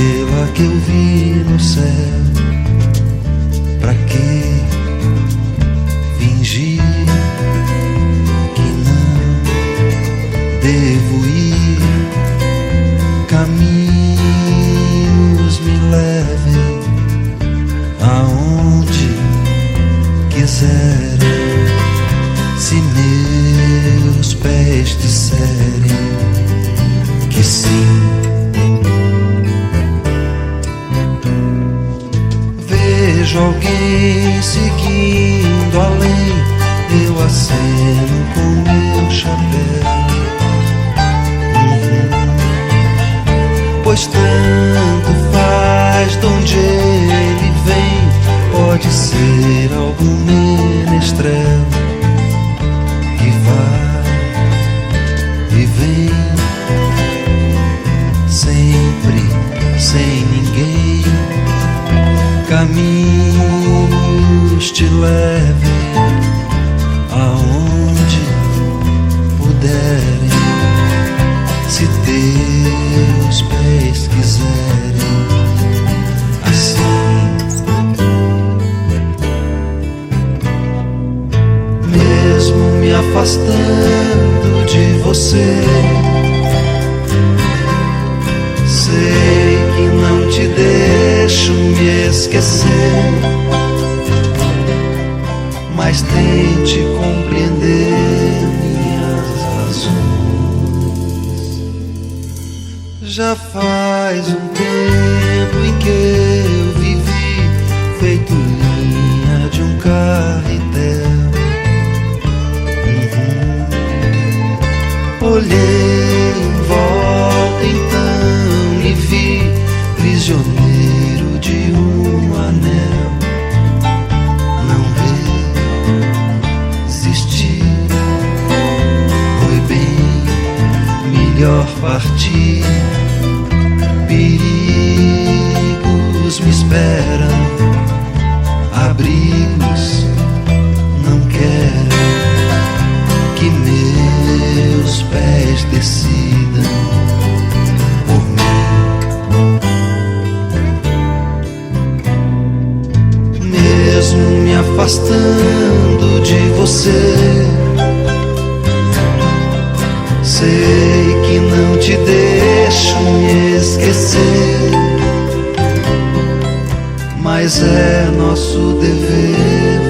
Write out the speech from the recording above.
estrela que eu vi no céu. Pra que fingir que não devo ir? Caminhos me levem aonde quiserem. Se meus pés disserem que sim, vejo alguém seguindo além, eu aceno com meu chapéu. Pois tanto faz de onde ele vem, pode ser algum menestrel que vai e vem, sempre sem ninguém. Caminhos te levem aonde puderem, se teus pés quiserem. Assim, mesmo me afastando de você, sei que não te deixo me esquecer, mas tente compreender minhas razões. Já faz um tempo em que eu vivi feito linha de um carretel. Olhei em volta, então me vi prisioneiro de um anel. Não resisti, foi bem melhor partir. Perigos me esperam, abrigos não quero. Que meus pés decidam por mim. Mesmo me afastando de você, sei que não te deixo me esquecer, mas é nosso dever